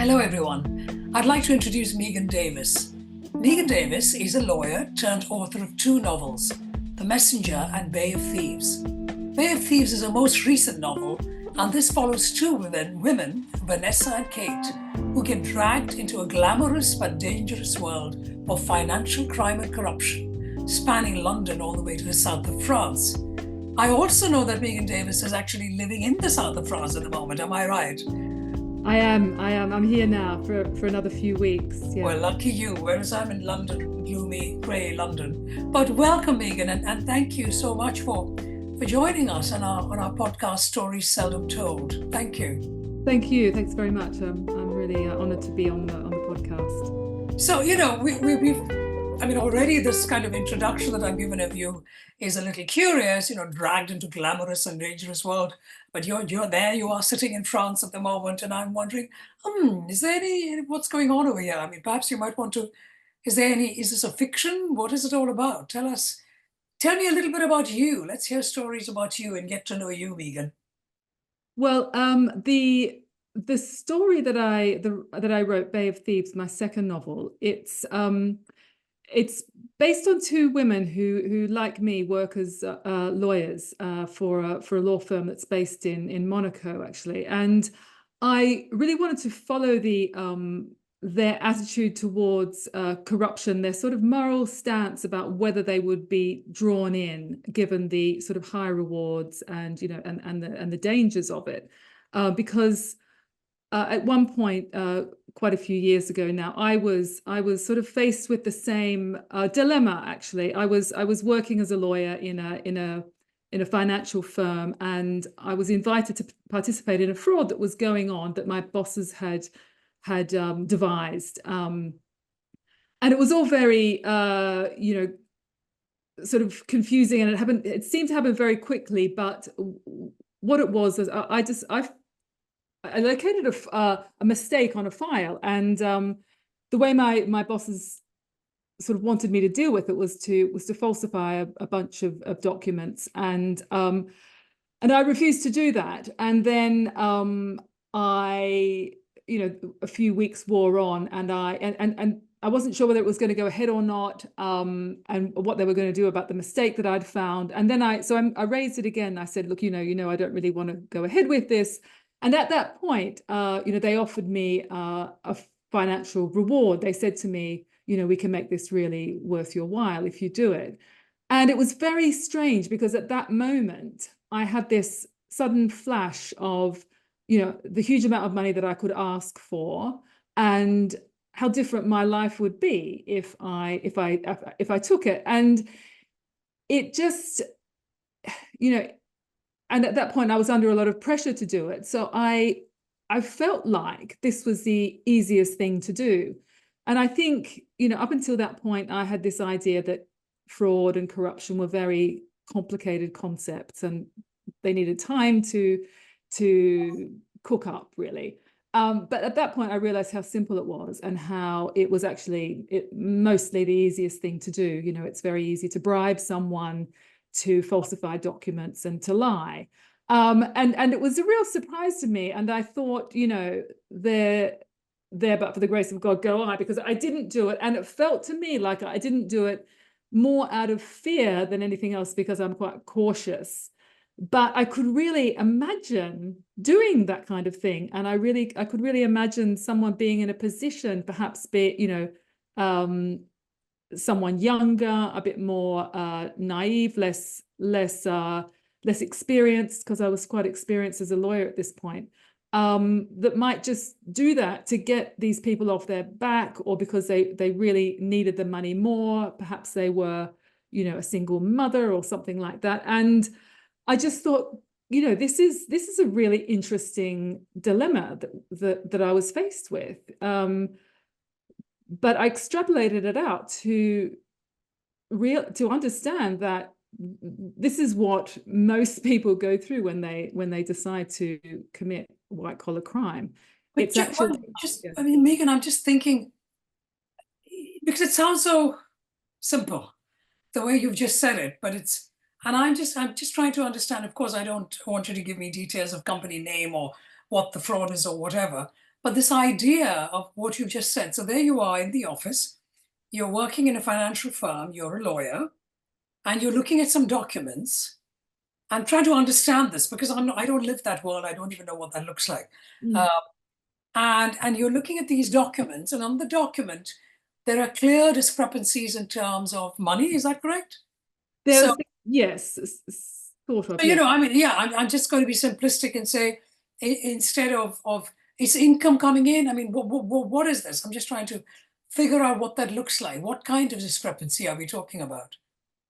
Hello, everyone. I'd like to introduce Megan Davis. Megan Davis is a lawyer turned author of two novels, The Messenger and Bay of Thieves. Bay of Thieves is her most recent novel, and this follows two women, Vanessa and Kate, who get dragged into a glamorous but dangerous world of financial crime and corruption, spanning London all the way to the south of France. I also know that Megan Davis is actually living in the south of France at the moment. Am I right? I am. I'm here now for another few weeks. Yeah. Well, lucky you, whereas I'm in London, gloomy, grey London. But welcome, Megan, and thank you so much for joining us on our podcast, Stories Seldom Told. Thank you. Thank you. Thanks very much. I'm really honoured to be on the podcast. So, we've already this kind of introduction that I'm giving of you is a little curious, dragged into glamorous and dangerous world. But you're there, you are sitting in France at the moment, and I'm wondering, is there what's going on over here? I mean, perhaps you might want to, is this a fiction? What is it all about? Tell me a little bit about you. Let's hear stories about you and get to know you, Megan. Well, the story that I wrote, Bay of Thieves, my second novel, it's based on two women who like me, work as lawyers for a law firm that's based in Monaco, actually. And I really wanted to follow their attitude towards corruption, their sort of moral stance about whether they would be drawn in, given the sort of high rewards and the dangers of it, because at one point, quite a few years ago now, I was sort of faced with the same dilemma. Actually, I was working as a lawyer in a financial firm, and I was invited to participate in a fraud that was going on that my bosses had devised, and it was all very sort of confusing, and it seemed to happen very quickly. But what it was is I located a mistake on a file, and the way my bosses sort of wanted me to deal with it was to falsify a bunch of documents, and I refused to do that. And then a few weeks wore on, and I wasn't sure whether it was going to go ahead or not, and what they were going to do about the mistake that I'd found. And then I raised it again. I said, look, I don't really want to go ahead with this. And at that point, they offered me a financial reward. They said to me, we can make this really worth your while if you do it. And it was very strange, because at that moment, I had this sudden flash of, the huge amount of money that I could ask for, and how different my life would be if I took it. And it just, and at that point, I was under a lot of pressure to do it. So I felt like this was the easiest thing to do. And I think, up until that point, I had this idea that fraud and corruption were very complicated concepts, and they needed time to cook up, really. But at that point, I realized how simple it was, and how it was actually mostly the easiest thing to do. It's very easy to bribe someone, to falsify documents, and to lie. And it was a real surprise to me. And I thought, there, but for the grace of God, go I, because I didn't do it. And it felt to me like I didn't do it more out of fear than anything else, because I'm quite cautious. But I could really imagine doing that kind of thing. And I could really imagine someone being in a position, perhaps someone younger, a bit more naive, less experienced, because I was quite experienced as a lawyer at this point, that might just do that to get these people off their back, or because they really needed the money more. Perhaps they were, a single mother or something like that. And I just thought, this is a really interesting dilemma that I was faced with. But I extrapolated it out to understand that this is what most people go through when they decide to commit white collar crime. But It's actually Megan, I'm just thinking, because it sounds so simple, the way you've just said it, but I'm just trying to understand. Of course, I don't want you to give me details of company name or what the fraud is or whatever. But this idea of what you just said, so there you are in the office, you're working in a financial firm, you're a lawyer, and you're looking at some documents and trying to understand this because I don't live that world. I don't even know what that looks like. Mm. Uh, and you're looking at these documents, and on the document, there are clear discrepancies in terms of money. Is that correct? So, There's, yes, sort of, you yes. know, I mean, yeah, I'm just going to be simplistic and say instead of is income coming in? I mean, what is this? I'm just trying to figure out what that looks like. What kind of discrepancy are we talking about?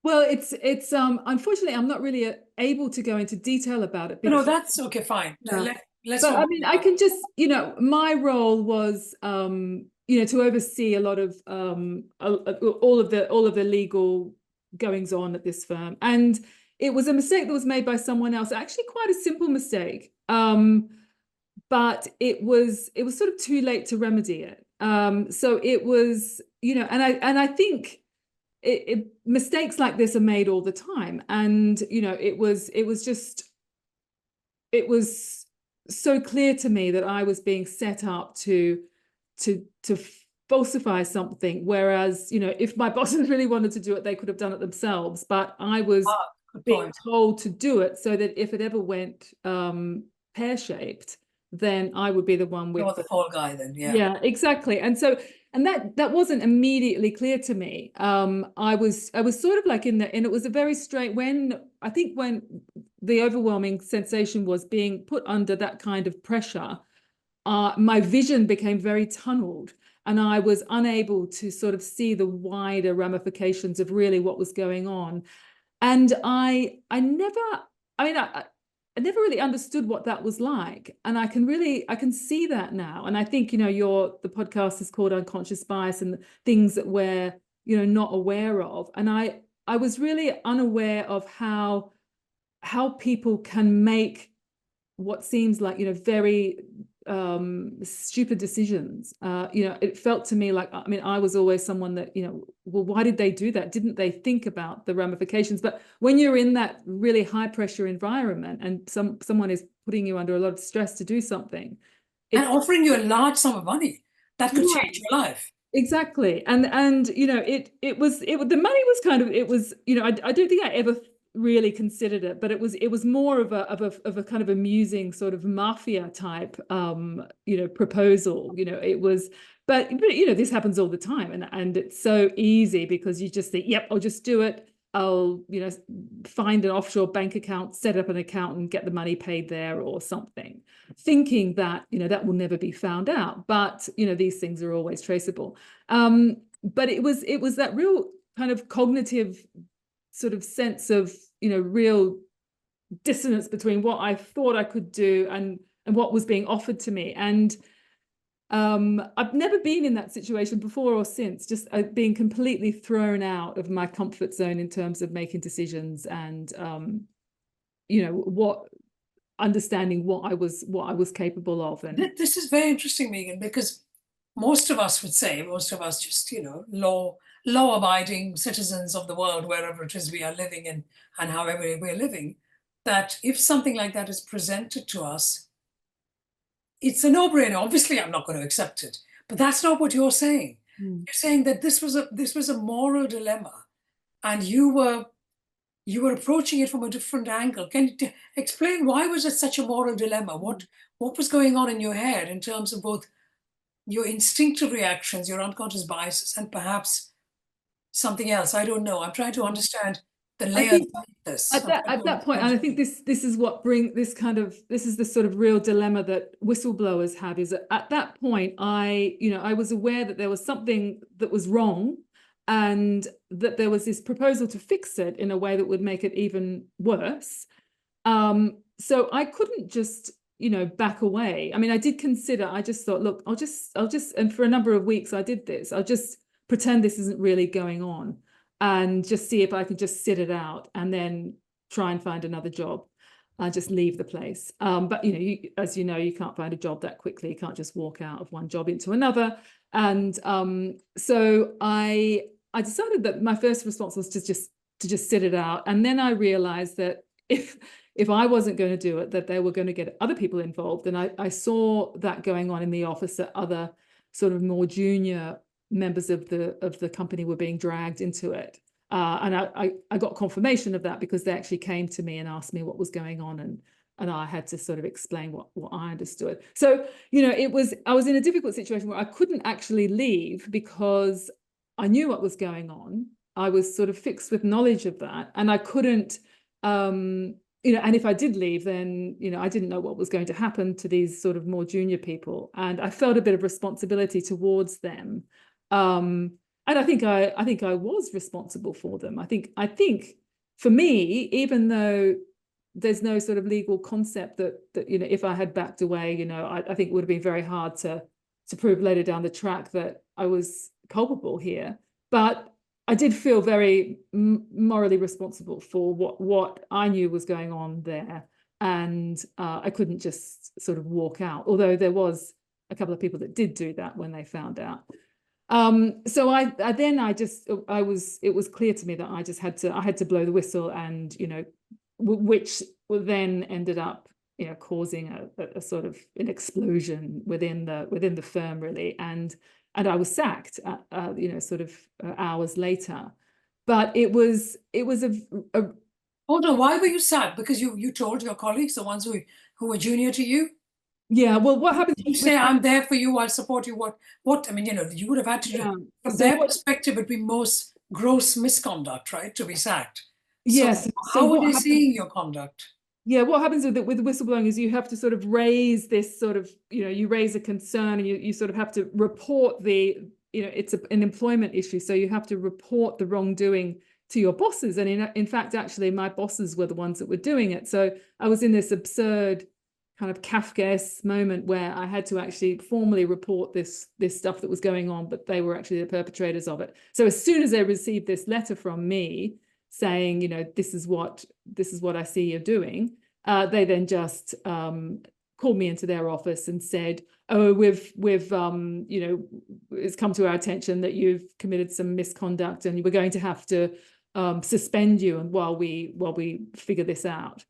Well, it's unfortunately I'm not really able to go into detail about it No, because that's okay, fine. yeah. Let's But not. I mean, I can just, my role was, to oversee a lot of all of the legal goings on at this firm, and it was a mistake that was made by someone else. Actually, quite a simple mistake, but it was sort of too late to remedy it. So it was, and I think mistakes like this are made all the time, and it was so clear to me that I was being set up to falsify something, whereas if my bosses really wanted to do it, they could have done it themselves, but I was Good being point. told to do it so that if it ever went pear-shaped, then I would be the one with You're the fall guy then, yeah. yeah, exactly. And that wasn't immediately clear to me. I was sort of like and it was a very straight when the overwhelming sensation was being put under that kind of pressure, my vision became very tunneled, and I was unable to sort of see the wider ramifications of really what was going on. And I never really understood what that was like. And I can see that now. And I think, the podcast is called Unconscious Bias and things that we're, not aware of. And I was really unaware of how people can make what seems like, very stupid decisions. It felt to me like, I mean, I was always someone that, well, why did they do that? Didn't they think about the ramifications? But when you're in that really high pressure environment and someone is putting you under a lot of stress to do something, And it's offering you a large sum of money that could right. change your life. Exactly. And the money was kind of, it was, I don't think I ever really considered it, but it was more of a kind of amusing sort of mafia type proposal. It was, but this happens all the time, and it's so easy because you just think, yep, I'll just do it. I'll find an offshore bank account, set up an account and get the money paid there or something, thinking that that will never be found out, but these things are always traceable. But it was that real kind of cognitive sort of sense of real dissonance between what I thought I could do and what was being offered to me. And I've never been in that situation before or since, just being completely thrown out of my comfort zone in terms of making decisions and what understanding what I was capable of. And This is very interesting, Megan, because most of us just, law abiding citizens of the world, wherever it is we are living in and however we're living, that if something like that is presented to us, it's a no-brainer. Obviously, I'm not going to accept it. But that's not what you're saying. You're saying that this was a moral dilemma, and you were approaching it from a different angle. Can you explain why was it such a moral dilemma? What was going on in your head in terms of both your instinctive reactions, your unconscious biases, and perhaps something else? I don't know. I'm trying to understand the I layers think of this. at that point, and I think this is what this is the sort of real dilemma that whistleblowers have, is that at that point I was aware that there was something that was wrong and that there was this proposal to fix it in a way that would make it even worse. So I couldn't just back away. I mean, I just thought, look, I'll just and for a number of weeks I did this. I'll just pretend this isn't really going on and just see if I can just sit it out and then try and find another job. Just leave the place. But as you know, you can't find a job that quickly. You can't just walk out of one job into another. And so I decided that my first response was to just sit it out. And then I realized that if I wasn't going to do it, that they were going to get other people involved. And I saw that going on in the office, that other sort of more junior members of the company were being dragged into it. And I got confirmation of that because they actually came to me and asked me what was going on, and I had to sort of explain what I understood. So, you know, I was in a difficult situation where I couldn't actually leave because I knew what was going on. I was sort of fixed with knowledge of that, and I couldn't, you know, and if I did leave, then, you know, I didn't know what was going to happen to these sort of more junior people. And I felt a bit of responsibility towards them. And I think I was responsible for them. I think for me, even though there's no sort of legal concept that you know, if I had backed away, you know, I think it would have been very hard to prove later down the track that I was culpable here. But I did feel very morally responsible for what I knew was going on there, and I couldn't just sort of walk out. Although there was a couple of people that did do that when they found out. So it was clear to me that I had to blow the whistle, and, you know, which then ended up, you know, causing a sort of an explosion within the firm, really. And I was sacked, you know, sort of hours later. But it was a Hold on, why were you sacked? Because you told your colleagues, the ones who were junior to you? yeah. Well, what happens? You say, I'm there for you, I'll support you. What I mean, you know, you would have had to do. Yeah. From So their what? perspective, it'd be most gross misconduct, right, to be sacked. Yes. So So how were what they happens? seeing your conduct? Yeah, what happens with whistleblowing is you have to sort of raise this sort of, you know, you raise a concern, and you sort of have to report the, you know, it's an employment issue. So you have to report the wrongdoing to your bosses. And in fact, actually, my bosses were the ones that were doing it. So I was in this absurd kind of Kafkaesque moment where I had to actually formally report this stuff that was going on, but they were actually the perpetrators of it. So as soon as they received this letter from me saying, you know, this is what I see you're doing, they then just called me into their office and said, oh, we've you know, it's come to our attention that you've committed some misconduct, and we're going to have to suspend you, and while we figure this out.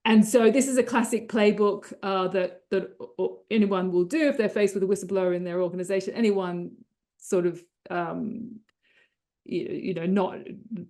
And so this is a classic playbook that anyone will do if they're faced with a whistleblower in their organization. Anyone sort of you know, not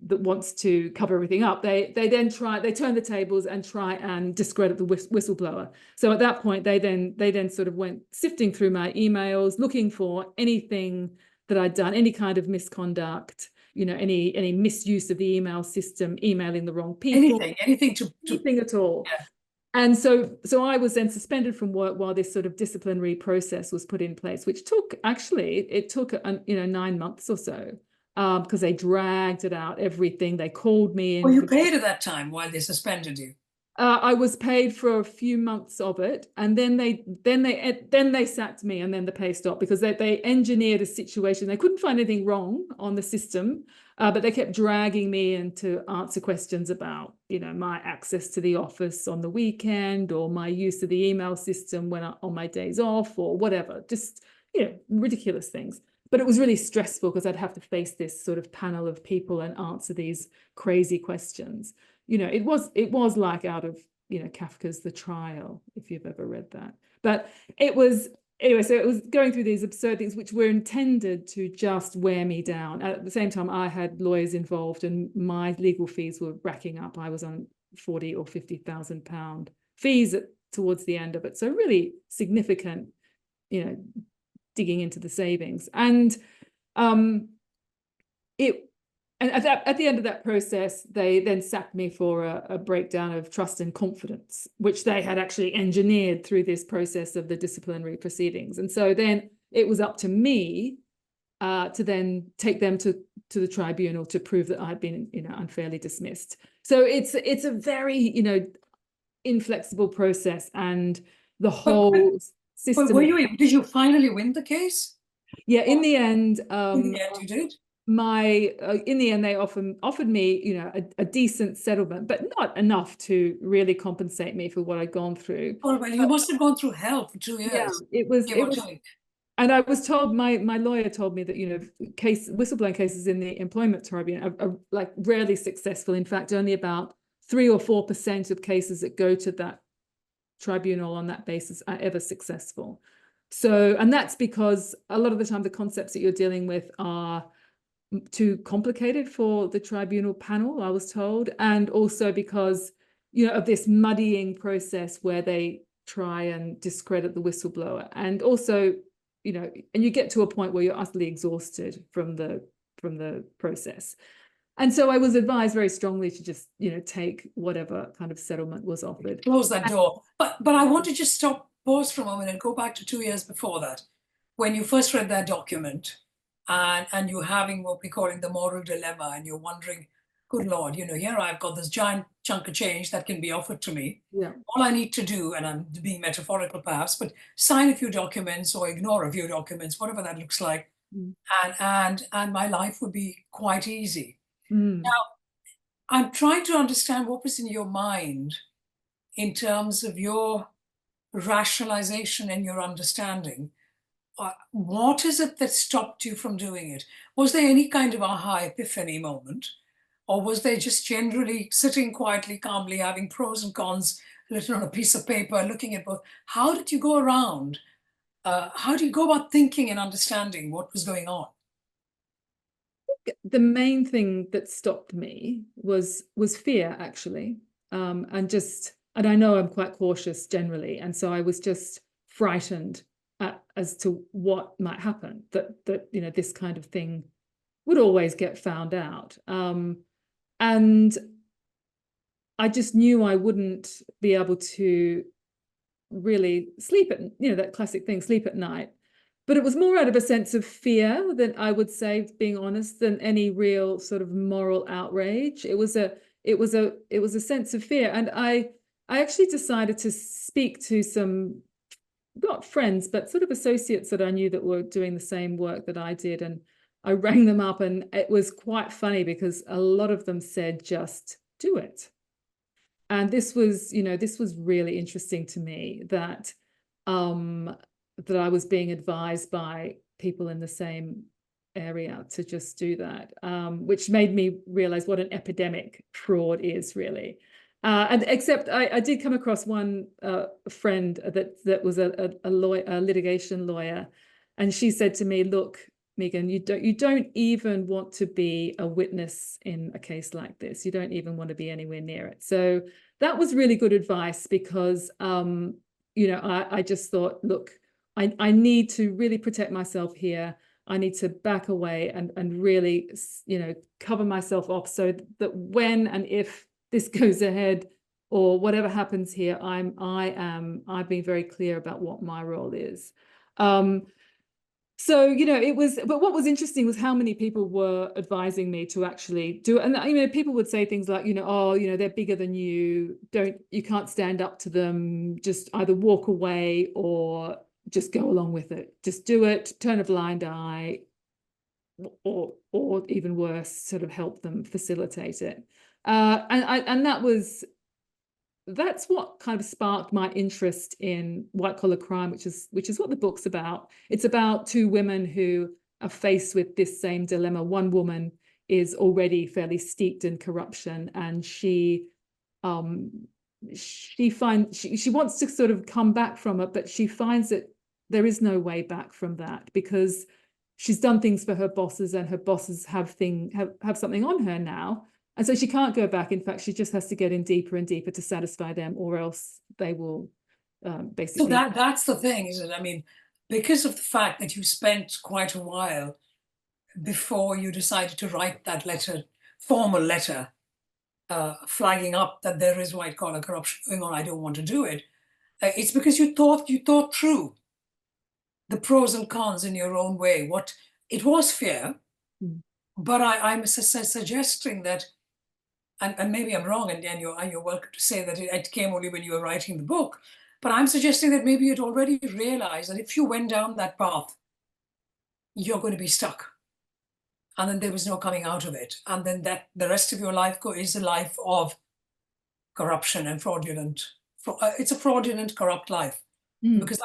that wants to cover everything up, they turn the tables and try and discredit the whistleblower. So at that point, they then sort of went sifting through my emails, looking for anything that I'd done, any kind of misconduct, you know, any misuse of the email system, emailing the wrong people, anything at all. Yeah. And so I was then suspended from work while this sort of disciplinary process was put in place, which took 9 months or so. Because they dragged it out, everything. They called me in. Were you paid at that time while they suspended you? I was paid for a few months of it, and then they sacked me, and then the pay stopped because they engineered a situation. They couldn't find anything wrong on the system, but they kept dragging me in to answer questions about, you know, my access to the office on the weekend, or my use of the email system when on my days off, or whatever. Just, you know, ridiculous things. But it was really stressful because I'd have to face this sort of panel of people and answer these crazy questions. You know, it was like out of, you know, Kafka's The Trial, if you've ever read that. But it was, anyway, so it was going through these absurd things which were intended to just wear me down. At the same time, I had lawyers involved, and my legal fees were racking up. I was on 40 or 50,000 pound fees towards the end of it. So really significant, you know, digging into the savings. And at the end of that process, they then sacked me for a breakdown of trust and confidence, which they had actually engineered through this process of the disciplinary proceedings. And so then it was up to me to then take them to the tribunal to prove that I'd been, you know, unfairly dismissed. So it's a very, you know, inflexible process, and the whole system. But did you finally win the case? Yeah, in the end, You did. In the end, they offered me, you know, a decent settlement, but not enough to really compensate me for what I'd gone through. Oh, well, you must have gone through hell for 2 years. Yeah, it was. And I was told, my lawyer told me that, you know, whistleblowing cases in the employment tribunal are like rarely successful. In fact, only about 3 or 4% of cases that go to that tribunal on that basis are ever successful. So, and that's because a lot of the time the concepts that you're dealing with are too complicated for the tribunal panel, I was told, and also because, you know, of this muddying process where they try and discredit the whistleblower, and also, you know, and you get to a point where you're utterly exhausted from the process. And so I was advised very strongly to just, you know, take whatever kind of settlement was offered. Close that door. But I want to just pause for a moment and go back to 2 years before that, when you first read that document, and you're having what we're calling the moral dilemma, and you're wondering, good Lord, you know, here I've got this giant chunk of change that can be offered to me. Yeah. All I need to do, and I'm being metaphorical perhaps, but sign a few documents or ignore a few documents, whatever that looks like, and my life would be quite easy. Now, I'm trying to understand what was in your mind in terms of your rationalization and your understanding. What is it that stopped you from doing it? Was there any kind of aha epiphany moment? Or was there just generally sitting quietly, calmly, having pros and cons written on a piece of paper, looking at both? How did you go around? How do you go about thinking and understanding what was going on? The main thing that stopped me was fear, actually, and I know I'm quite cautious generally, and so I was just frightened as to what might happen, that you know, this kind of thing would always get found out, and I just knew I wouldn't be able to really sleep at, you know, that classic thing, sleep at night. But it was more out of a sense of fear than, I would say, being honest, than any real sort of moral outrage. It was a sense of fear. And I actually decided to speak to some, not friends, but sort of associates that I knew that were doing the same work that I did. And I rang them up, and it was quite funny because a lot of them said, just do it. And this was, you know, this was really interesting to me, that that I was being advised by people in the same area to just do that, which made me realize what an epidemic fraud is, really. And except I did come across one friend that was a litigation lawyer, and she said to me, look, Megan, you don't even want to be a witness in a case like this. You don't even want to be anywhere near it. So that was really good advice, because you know, I just thought, look, I need to really protect myself here. I need to back away and really, you know, cover myself off, so that when and if this goes ahead or whatever happens here, I've been very clear about what my role is. So, you know, it was, but what was interesting was how many people were advising me to actually do it. And, you know, people would say things like, you know, oh, you know, they're bigger than you, you can't stand up to them, just either walk away or just go along with it. Just do it, turn a blind eye, or even worse, sort of help them facilitate it. And that's what kind of sparked my interest in white collar crime, which is what the book's about. It's about two women who are faced with this same dilemma. One woman is already fairly steeped in corruption, and she wants to sort of come back from it, but she finds that there is no way back from that, because she's done things for her bosses, and her bosses have something on her now. And so she can't go back. In fact, she just has to get in deeper and deeper to satisfy them, or else they will basically. So that's the thing, isn't it? I mean, because of the fact that you spent quite a while before you decided to write that letter, formal letter, flagging up that there is white collar corruption going on, I don't want to do it. It's because you thought through the pros and cons in your own way. What it was fear, but I'm suggesting that. And maybe I'm wrong, and you're welcome to say that it came only when you were writing the book. But I'm suggesting that maybe you'd already realized that if you went down that path, you're going to be stuck. And then there was no coming out of it. And then that the rest of your life is a life of corruption and fraudulent. It's a fraudulent, corrupt life. Because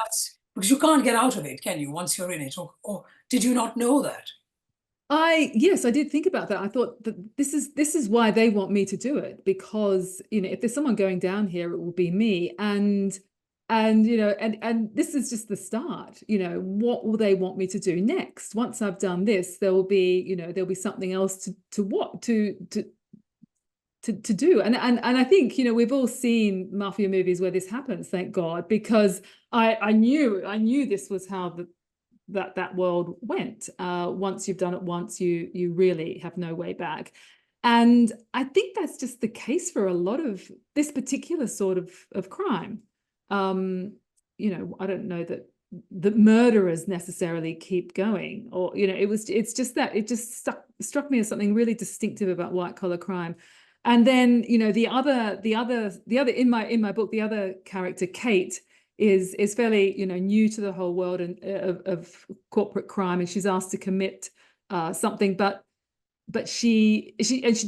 you can't get out of it, can you, once you're in it? Or did you not know that? Yes, I did think about that. I thought that this is why they want me to do it, because if there's someone going down here, it will be me. And this is just the start. What will they want me to do next? Once I've done this, there'll be something else to what to do. And I think we've all seen mafia movies where this happens, thank God, because I knew this was how that world went. Once you've done it once, you really have no way back. And I think that's just the case for a lot of this particular sort of crime. I don't know that the murderers necessarily keep going, or it's just that it just struck me as something really distinctive about white collar crime. And then the other in my book, the other character, Kate, is fairly new to the whole world and of corporate crime, and she's asked to commit something, but she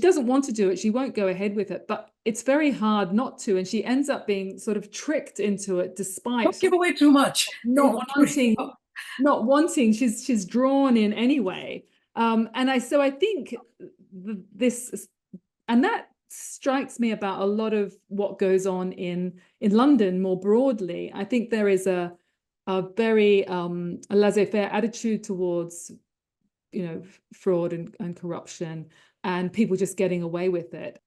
doesn't want to do it. She won't go ahead with it, but it's very hard not to, and she ends up being sort of tricked into it despite Don't give away too much. not wanting. She's drawn in anyway. So I think this, and that strikes me about a lot of what goes on in London more broadly. I think there is a very a laissez-faire attitude towards fraud and corruption, and people just getting away with it.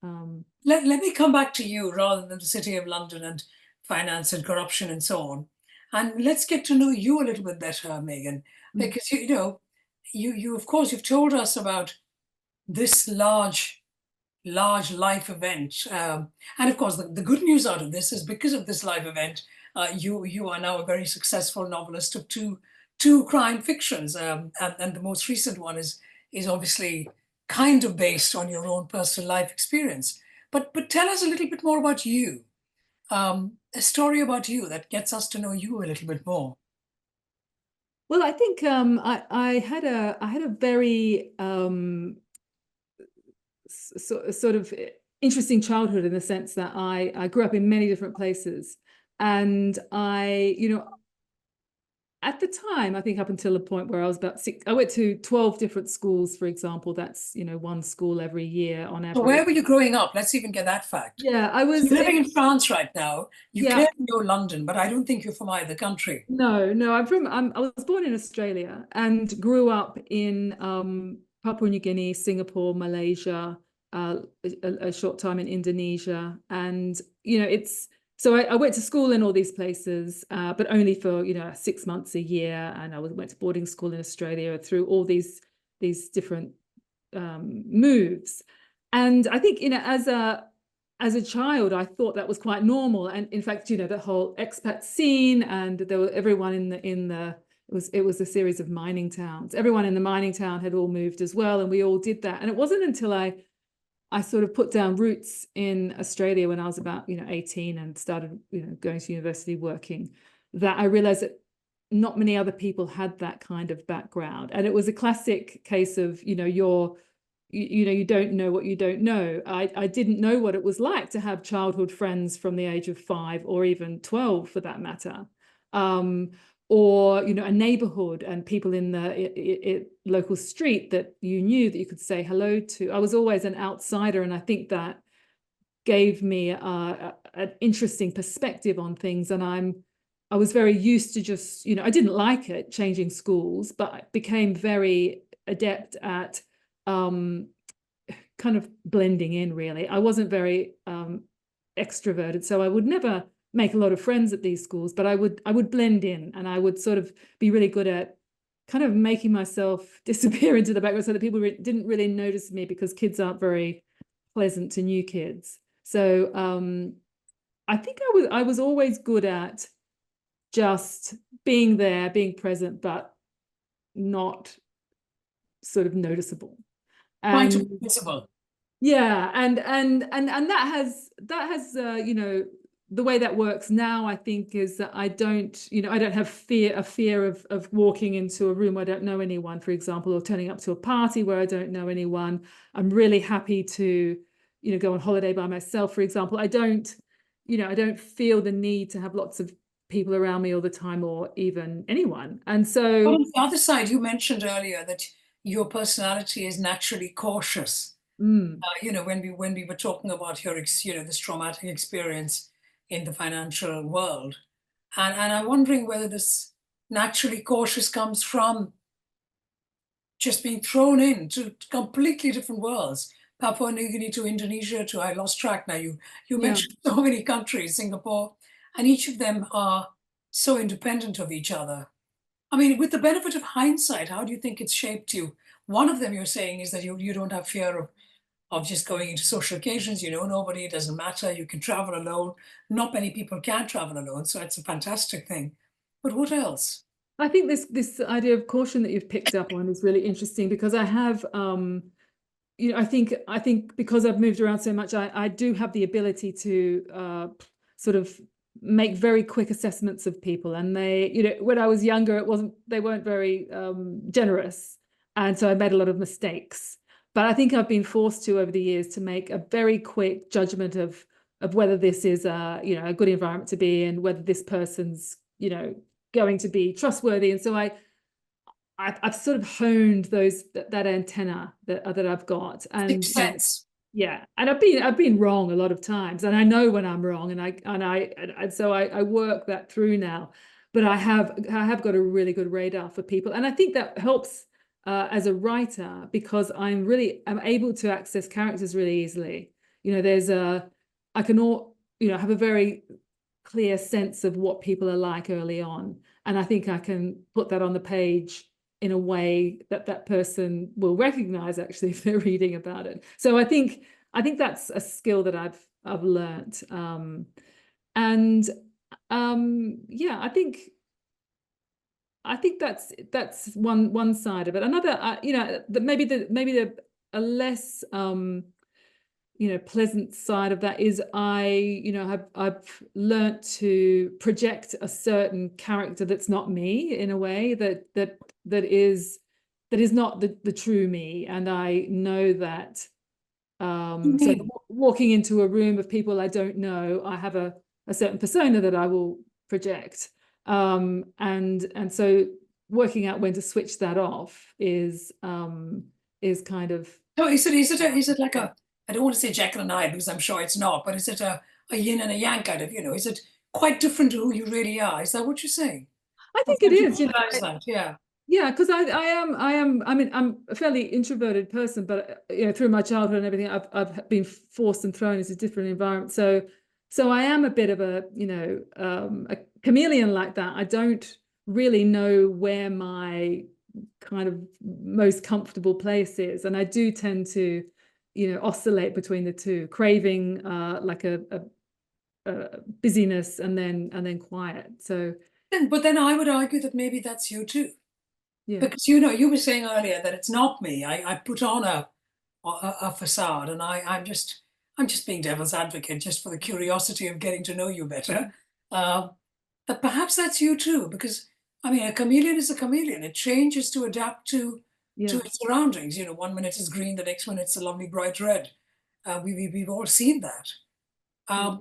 Let me come back to you rather than the City of London and finance and corruption and so on. And let's get to know you a little bit better, Megan, because you of course you've told us about this large life event. And of course, the good news out of this is because of this live event, you are now a very successful novelist of two crime fictions. And the most recent one is obviously kind of based on your own personal life experience. But tell us a little bit more about you. A story about you that gets us to know you a little bit more. Well, I think I had a very sort of interesting childhood, in the sense that I grew up in many different places, and at the time, I think up until the point where I was about 6, I went to 12 different schools, for example. That's one school every year on So where average. were you growing up? Let's even get that fact. Yeah, I So was you're living in France right now. You yeah. clearly know London, but I don't think you're from either country. No, I was born in Australia and grew up in Papua New Guinea, Singapore, Malaysia, a short time in Indonesia. And, so I went to school in all these places, but only for, 6 months a year. And I went to boarding school in Australia through all these different moves. And I think, as a child, I thought that was quite normal. And in fact, the whole expat scene, and there were everyone it was a series of mining towns. Everyone in the mining town had all moved as well, and we all did that. And it wasn't until I sort of put down roots in Australia when I was about 18 and started going to university, working, that I realized that not many other people had that kind of background. And it was a classic case of you don't know what you don't know. I didn't know what it was like to have childhood friends from the age of 5 or even 12, for that matter, or a neighborhood and people in the local street that you knew that you could say hello to. I was always an outsider, and I think that gave me an interesting perspective on things. And I was very used to just I didn't like it, changing schools, but I became very adept at kind of blending in. Really, I wasn't very extroverted, so I would never make a lot of friends at these schools, but I would blend in, and I would sort of be really good at kind of making myself disappear into the background so that people didn't really notice me, because kids aren't very pleasant to new kids. So I think I was always good at just being there, being present, but not sort of noticeable. Quite visible. Yeah, and that has the way that works now, I think, is that I don't have a fear of walking into a room where I don't know anyone, for example, or turning up to a party where I don't know anyone. I'm really happy to go on holiday by myself, for example. I don't feel the need to have lots of people around me all the time, or even anyone. And so on the other side, you mentioned earlier that your personality is naturally cautious. Mm. When we were talking about this traumatic experience in the financial world, and I'm wondering whether this naturally cautious comes from just being thrown into completely different worlds. Papua New Guinea to Indonesia to, I lost track now. You Yeah. mentioned so many countries, Singapore, and each of them are so independent of each other. I mean, with the benefit of hindsight, how do you think it's shaped you? One of them you're saying is that you don't have fear of just going into social occasions. You know nobody, it doesn't matter. You can travel alone. Not many people can travel alone, so it's a fantastic thing. But what else? I think this idea of caution that you've picked up on is really interesting, because I have I think because I've moved around so much, I do have the ability to sort of make very quick assessments of people. And when I was younger, they weren't very generous. And so I made a lot of mistakes. But I think I've been forced to, over the years, to make a very quick judgment of whether this is a good environment to be in, whether this person's, going to be trustworthy. And so I've sort of honed that antenna that I've got, and Sixth sense. yeah, and I've been wrong a lot of times, and I know when I'm wrong, and so I work that through now. But I have got a really good radar for people, and I think that helps as a writer, because I'm able to access characters really easily. I can have a very clear sense of what people are like early on, and I think I can put that on the page in a way that person will recognize, actually, if they're reading about it. So I think that's a skill that I've learned. And yeah, I think that's one side of it. Another, maybe a less pleasant side of that is I've learnt to project a certain character that's not me, in a way that is not the true me. And I know that so walking into a room of people I don't know, I have a certain persona that I will project, and so working out when to switch that off is kind of. So is it like a, I don't want to say Jekyll and Hyde because I'm sure it's not, but is it a yin and a yang kind of, is it quite different to who you really are? Is that what you're saying? I Or think it have you is, realized that? Yeah. yeah, because I mean, I'm a fairly introverted person, but through my childhood and everything, I've been forced and thrown into different environments. So I am a bit of a chameleon like that. I don't really know where my kind of most comfortable place is, and I do tend to oscillate between the two, craving like a busyness, and then quiet. So But then I would argue that maybe that's you too. yeah. Because you were saying earlier that it's not me. I put on a facade, and I'm just being devil's advocate just for the curiosity of getting to know you better. Uh, that perhaps that's you too, because I mean a chameleon is a chameleon. It changes to adapt to Yeah. its surroundings. One minute it's green, the next minute it's a lovely bright red. We've all seen that. Yeah.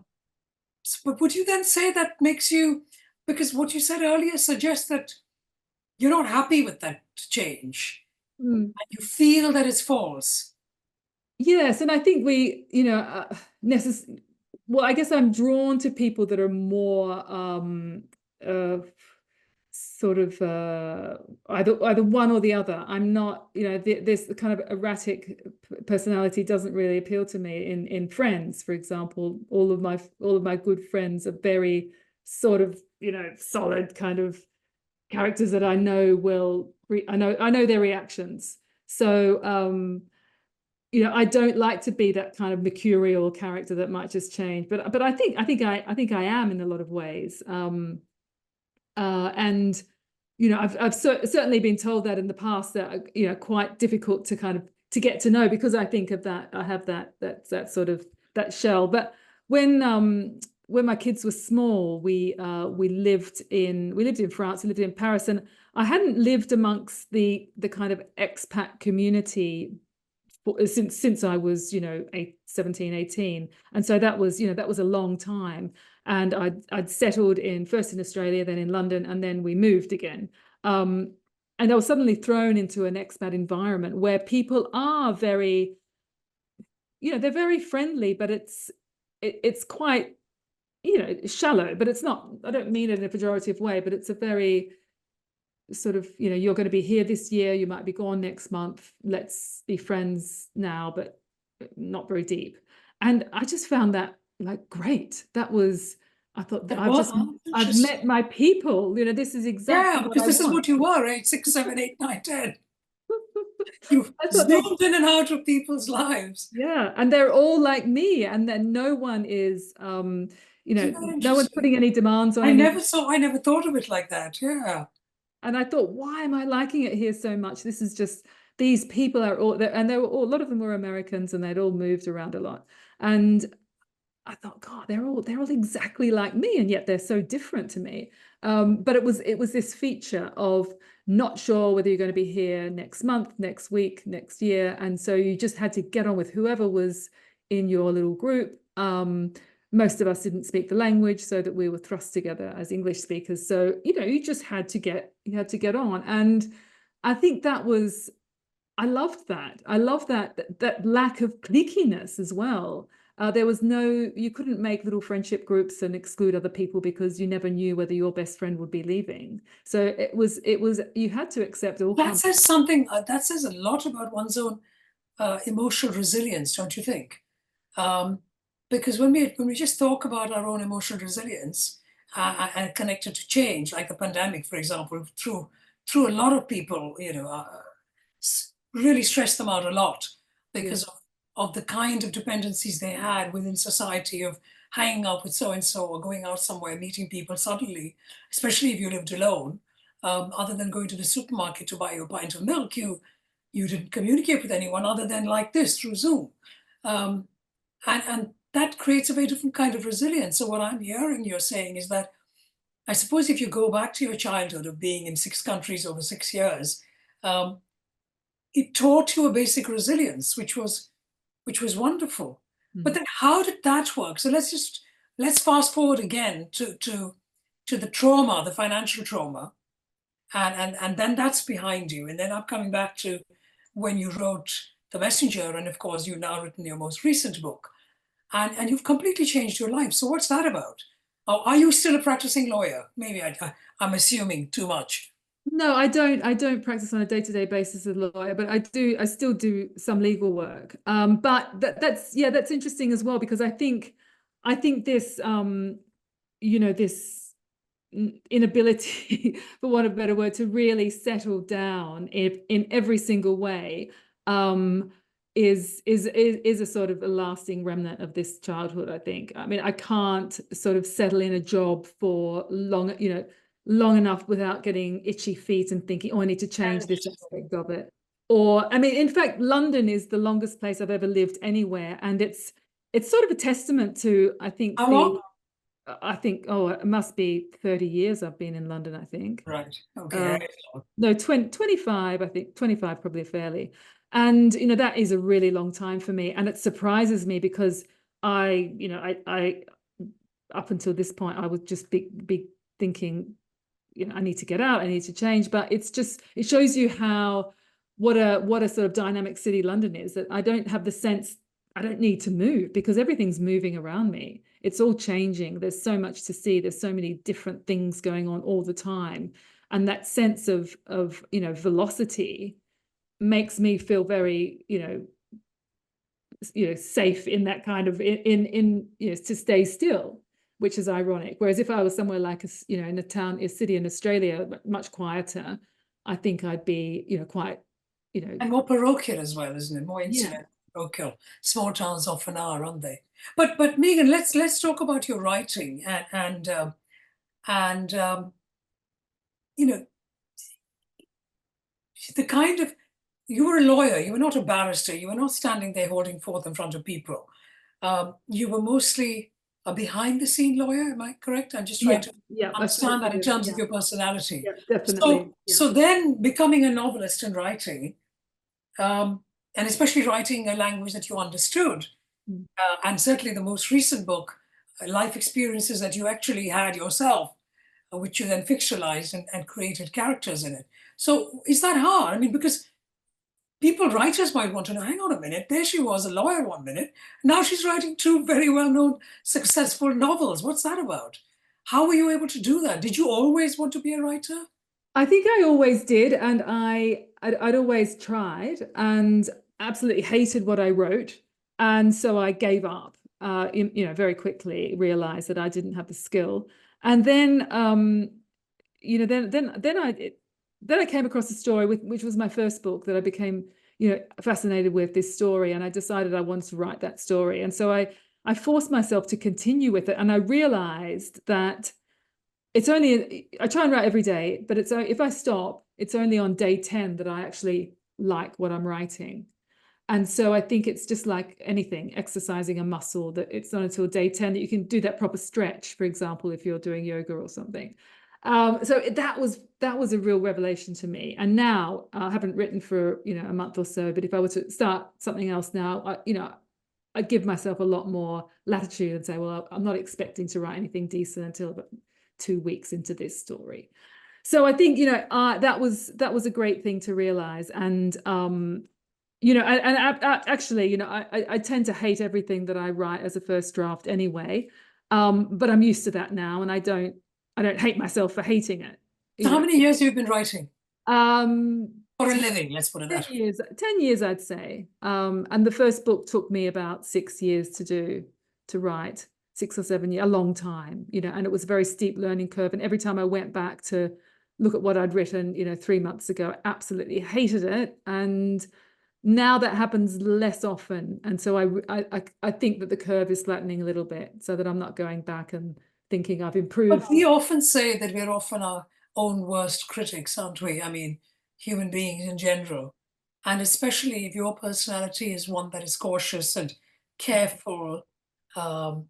But would you then say that makes you, because what you said earlier suggests that you're not happy with that change. Mm. You feel that it's false. Yes, and I think well, I guess I'm drawn to people that are more uh, sort of either one or the other. I'm not, this kind of erratic personality doesn't really appeal to me. In friends, for example, all of my good friends are very sort of solid kind of characters that I know I know their reactions. So I don't like to be that kind of mercurial character that might just change. But I think I am in a lot of ways. And I've certainly been told that in the past, that quite difficult to kind of to get to know, because I think of that, I have that sort of that shell. But when my kids were small, we lived in France, we lived in Paris, and I hadn't lived amongst the kind of expat community since I was 17, 18, and so that was a long time. And I'd settled first in Australia, then in London, and then we moved again. and I was suddenly thrown into an expat environment where people are very, they're very friendly, but it's quite, shallow, but it's not, I don't mean it in a pejorative way, but it's a very sort of, you're going to be here this year, you might be gone next month, let's be friends now, but not very deep. And I just found that like great. I thought that I've met my people, this is exactly what because I this want. is what you were, right? 6, 7, 8, 9, 10. You zoomed in and out of people's lives. Yeah, and they're all like me, and then no one is, no one's putting any demands on. I never thought of it like that. Yeah. And I thought, why am I liking it here so much? This is just, these people are all there, and they were all, a lot of them were Americans, and they'd all moved around a lot. And I thought, God, they're all exactly like me, and yet they're so different to me. But it was this feature of not sure whether you're going to be here next month, next week, next year, and so you just had to get on with whoever was in your little group. Most of us didn't speak the language, so that we were thrust together as English speakers. So you just had to get on, and I think that was, I loved that. I love that lack of cliquiness as well. There was you couldn't make little friendship groups and exclude other people because you never knew whether your best friend would be leaving. So it was, you had to accept all. That says something, that says a lot about one's own emotional resilience, don't you think? Because when we just talk about our own emotional resilience and connected to change, like the pandemic, for example, through a lot of people, really stressed them out a lot because of the kind of dependencies they had within society of hanging out with so-and-so or going out somewhere, meeting people suddenly, especially if you lived alone, other than going to the supermarket to buy your pint of milk, you didn't communicate with anyone other than like this through Zoom. And that creates a very different kind of resilience. So what I'm hearing you're saying is that I suppose if you go back to your childhood of being in 6 countries over 6 years, it taught you a basic resilience, which was wonderful. But then how did that work? So let's fast forward again to the trauma, the financial trauma, and then that's behind you. And then I'm coming back to when you wrote The Messenger, and of course you've now written your most recent book, and you've completely changed your life. So what's that about? Are you still a practicing lawyer? Maybe I'm assuming too much. No, I don't practice on a day-to-day basis as a lawyer, but I still do some legal work. But that's interesting as well, because I think this this inability, for want of a better word, to really settle down in every single way is a sort of a lasting remnant of this childhood, I think. I mean, I can't sort of settle in a job for long enough without getting itchy feet and thinking, oh, I need to change this aspect of it. Or, I mean, in fact, London is the longest place I've ever lived anywhere, and it's sort of a testament to, I think, How long? It must be 30 years I've been in London, I think. Right. Okay. No, 25, I think. 25 probably fairly. And, that is a really long time for me. And it surprises me because I up until this point, I would just be thinking, I need to get out, I need to change. But it shows you what a sort of dynamic city London is, that I don't have the sense I don't need to move because everything's moving around me. It's all changing. There's so much to see. There's so many different things going on all the time. And that sense of velocity makes me feel very, safe in that kind of, to stay still, which is ironic. Whereas if I was somewhere like, in a city in Australia, much quieter, I think I'd be, quite, And more parochial as well, isn't it? More insular, parochial. Small towns often are, aren't they? But Megan, let's talk about your writing and the kind of, you were a lawyer, you were not a barrister, you were not standing there holding forth in front of people. You were mostly a behind the scene lawyer, am I correct? I'm just trying to understand that in terms of your personality. Yeah, definitely. So then becoming a novelist and writing, and especially writing a language that you understood, and certainly the most recent book, life experiences that you actually had yourself, which you then fictionalized and created characters in it. So is that hard? I mean, because writers might want to know, hang on a minute, there she was, a lawyer one minute. Now she's writing two very well-known, successful novels. What's that about? How were you able to do that? Did you always want to be a writer? I think I always did, and I'd always tried and absolutely hated what I wrote. And so I gave up, very quickly realized that I didn't have the skill. And then, then I came across a story which was my first book that I became, fascinated with this story, and I decided I wanted to write that story. And so I forced myself to continue with it, and I realized that I try and write every day, but if I stop, it's only on day 10 that I actually like what I'm writing. And so I think it's just like anything, exercising a muscle, that it's not until day 10 that you can do that proper stretch, for example, if you're doing yoga or something. So that was a real revelation to me. And now I haven't written for, a month or so, but if I were to start something else now, I give myself a lot more latitude and say, well, I'm not expecting to write anything decent until about 2 weeks into this story. So I think, that was a great thing to realize. And, actually, I tend to hate everything that I write as a first draft anyway. But I'm used to that now, and I don't hate myself for hating it. So how many years have you been writing? Um, For a living, let's put it that way. 10 years, I'd say. And the first book took me about 6 years to write, 6 or 7 years, a long time, and it was a very steep learning curve. And every time I went back to look at what I'd written, 3 months ago, I absolutely hated it. And now that happens less often. And so I think that the curve is flattening a little bit, so that I'm not going back and thinking I've improved. But we often say that we're often our own worst critics, aren't we? I mean, human beings in general. And especially if your personality is one that is cautious and careful, um,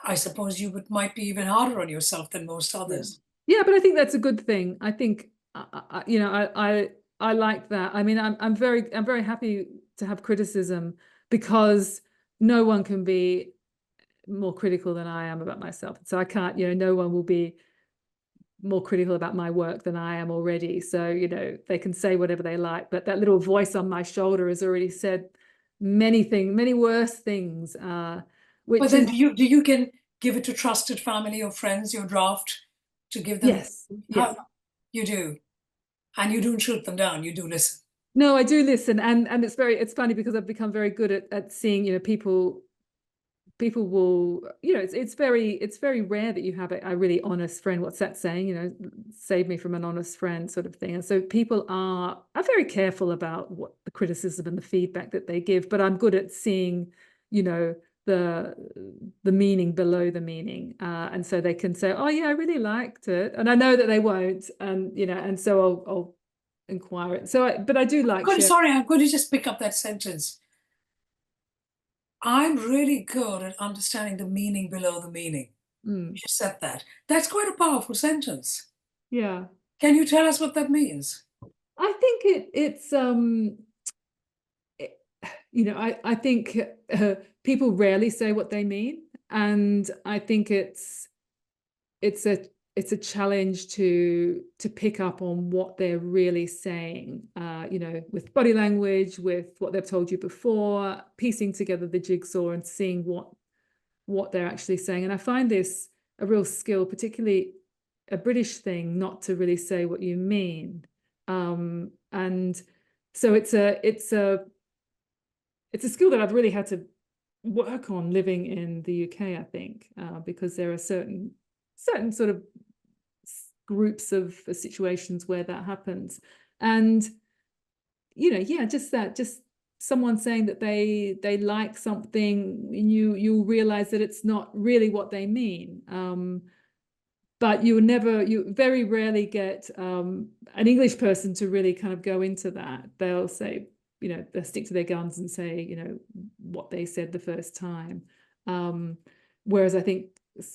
I suppose you might be even harder on yourself than most others. Yeah, but I think that's a good thing. I think, I like that. I mean, I'm very happy to have criticism, because no one can be more critical than I am about myself. So I can't, no one will be more critical about my work than I am already. So, they can say whatever they like, but that little voice on my shoulder has already said many worse things. But then do you can give it to trusted family or friends, your draft, to give them? Yes, yes. You do. And you don't shoot them down, you do listen. No, I do listen, and it's funny, because I've become very good at seeing, people will, it's very rare that you have a really honest friend. What's that saying? Save me from an honest friend, sort of thing. And so people are very careful about what the criticism and the feedback that they give. But I'm good at seeing, the meaning below the meaning, and so they can say, oh yeah, I really liked it, and I know that they won't, and and so I'll inquire it. So but I do like Sorry, I'm going to just pick up that sentence. I'm really good at understanding the meaning below the meaning. You said that. That's quite a powerful sentence. Yeah. Can you tell us what that means? I think it's I think people rarely say what they mean, and I think it's a challenge to pick up on what they're really saying, with body language, with what they've told you before, piecing together the jigsaw and seeing what they're actually saying. And I find this a real skill, particularly a British thing, not to really say what you mean. And so it's a skill that I've really had to work on living in the UK, I think, because there are certain sort of groups of situations where that happens. And just someone saying that they like something, and you'll realize that it's not really what they mean. But you very rarely get an English person to really kind of go into that. They'll say, they'll stick to their guns and say, what they said the first time. Whereas I think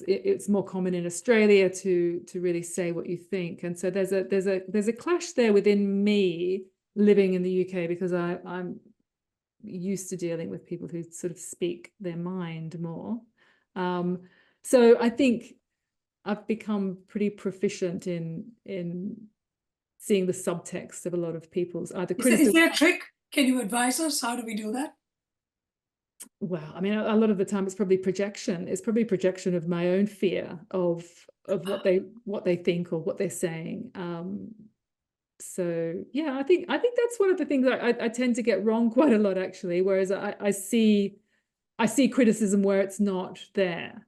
it's more common in Australia to really say what you think. And so there's a clash there within me living in the UK, because I'm used to dealing with people who sort of speak their mind more. So I think I've become pretty proficient in seeing the subtext of a lot of people's either Is criticism. there a trick? Can you advise us? How do we do that? Well, I mean, a lot of the time it's probably projection. It's probably projection of my own fear of what they think or what they're saying. So yeah, I think that's one of the things that I tend to get wrong quite a lot, actually. Whereas I see criticism where it's not there.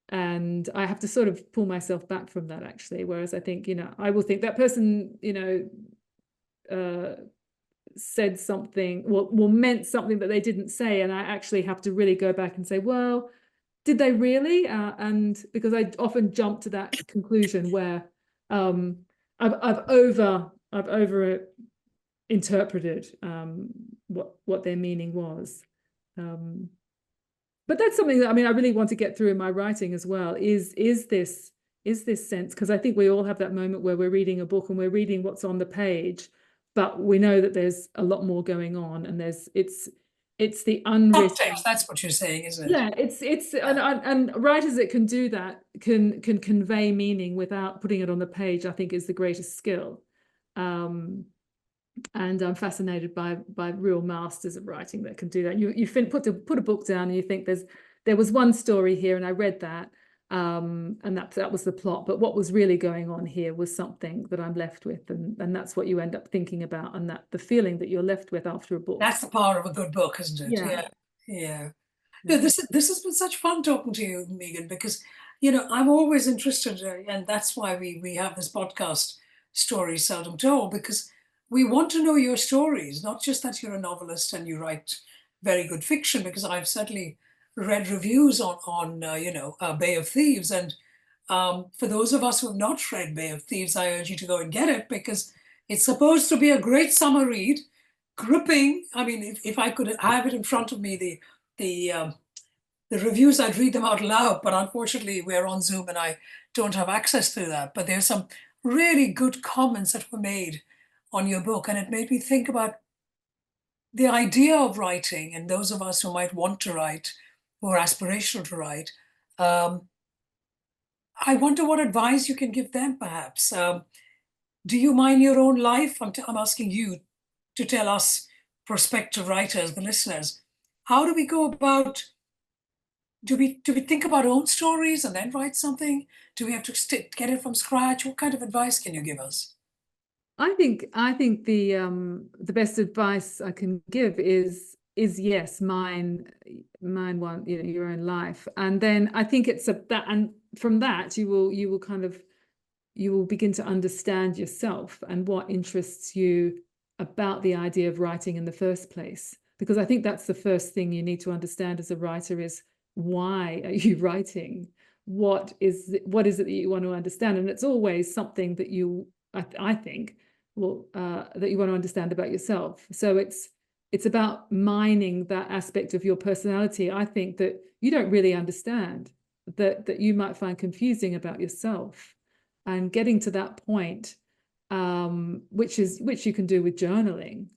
And I have to sort of pull myself back from that, actually. Whereas I think, I will think that person, said something, well, meant something that they didn't say. And I actually have to really go back and say, well, did they really? And because I often jump to that conclusion where I've over interpreted what their meaning was. But that's something that, I mean, I really want to get through in my writing as well, is this sense, because I think we all have that moment where we're reading a book and we're reading what's on the page, but we know that there's a lot more going on, and it's the unwritten. Subtext, that's what you're saying, isn't it? Yeah, it's and writers that can do that can convey meaning without putting it on the page, I think, is the greatest skill. And I'm fascinated by real masters of writing that can do that. You put a book down and you think there was one story here and I read that, and that was the plot, but what was really going on here was something that I'm left with, and that's what you end up thinking about, and that the feeling that you're left with after a book. That's the power of a good book, isn't it? Yeah. No, this has been such fun talking to you, Megan, because I'm always interested, and that's why we have this podcast, Stories Seldom Told, because we want to know your stories, not just that you're a novelist and you write very good fiction, because I've certainly read reviews on Bay of Thieves, and for those of us who have not read Bay of Thieves, I urge you to go and get it, because it's supposed to be a great summer read, gripping. I mean, if I could have it in front of me, the reviews, I'd read them out loud, but unfortunately we're on Zoom and I don't have access to that. But there's some really good comments that were made on your book, and it made me think about the idea of writing, and those of us who might want to write, who are aspirational to write. I wonder what advice you can give them, perhaps. Do you mind your own life? I'm asking you to tell us, prospective writers, the listeners, how do we go about? Do we think about our own stories and then write something? Do we have to get it from scratch? What kind of advice can you give us? I think the best advice I can give is yes, mine one, your own life. And then I think it's that, and from that you will begin to understand yourself and what interests you about the idea of writing in the first place. Because I think that's the first thing you need to understand as a writer is, why are you writing? What is it that you want to understand? And it's always something that I think, that you want to understand about yourself. So it's about mining that aspect of your personality, I think, that you don't really understand, that you might find confusing about yourself, and getting to that point, which you can do with journaling,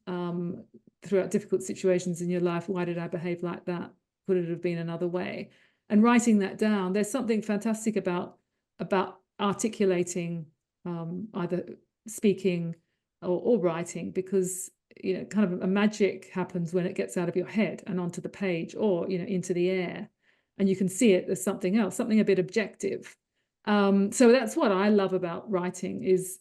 throughout difficult situations in your life. Why did I behave like that? Would it have been another way? And writing that down. There's something fantastic about articulating, either speaking or writing, because kind of a magic happens when it gets out of your head and onto the page, or into the air, and you can see it as something else, something a bit objective. So that's what I love about writing is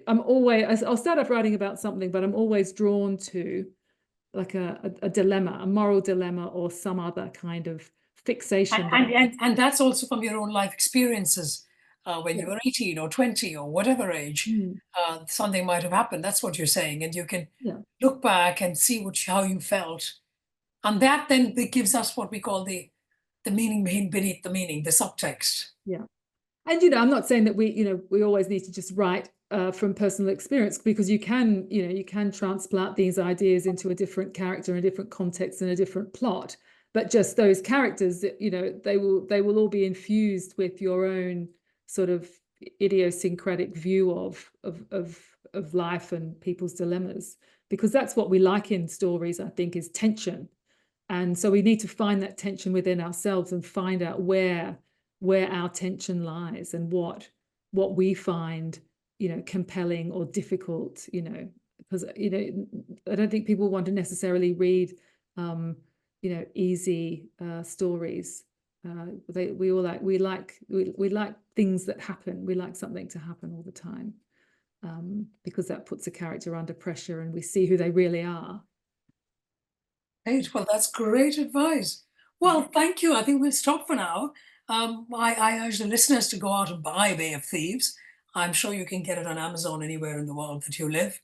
I'll start off writing about something, but I'm always drawn to like a dilemma, a moral dilemma, or some other kind of fixation. And that's also from your own life experiences. When you were 18 or 20 or whatever age, something might have happened. That's what you're saying. And you can look back and see how you felt. And that then gives us what we call the meaning beneath the meaning, the subtext. Yeah. And, I'm not saying that we always need to just write from personal experience, because you can transplant these ideas into a different character, in a different context, and a different plot. But just those characters, they will all be infused with your own sort of idiosyncratic view of life and people's dilemmas, because that's what we like in stories, I think, is tension. And so we need to find that tension within ourselves and find out where our tension lies, and what we find compelling or difficult, because, I don't think people want to necessarily read, easy stories. We like things that happen. We like something to happen all the time, because that puts a character under pressure and we see who they really are. Great. Well, that's great advice. Well, thank you. I think we'll stop for now. I urge the listeners to go out and buy Bay of Thieves. I'm sure you can get it on Amazon anywhere in the world that you live.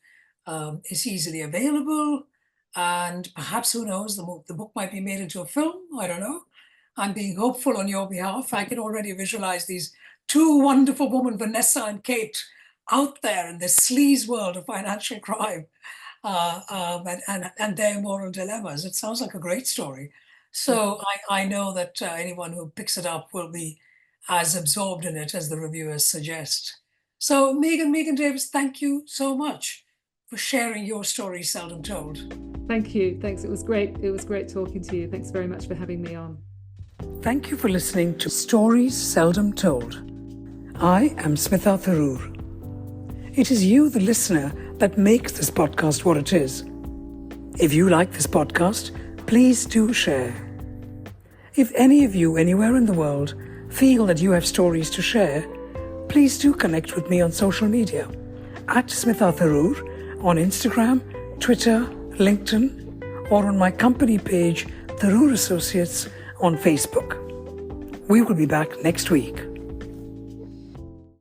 It's easily available, and perhaps, who knows, the book might be made into a film. I don't know. I'm being hopeful on your behalf. I can already visualize these two wonderful women, Vanessa and Kate, out there in the sleaze world of financial crime, and their moral dilemmas. It sounds like a great story. So I know that anyone who picks it up will be as absorbed in it as the reviewers suggest. So Megan Davis, thank you so much for sharing your story seldom told. Thank you. Thanks. It was great. It was great talking to you. Thanks very much for having me on. Thank you for listening to Stories Seldom Told. I am Smitha Tharoor. It is you, the listener, that makes this podcast what it is. If you like this podcast, please do share. If any of you anywhere in the world feel that you have stories to share, please do connect with me on social media at Smitha Tharoor on Instagram, Twitter, LinkedIn, or on my company page, Tharoor Associates, on Facebook. We will be back next week.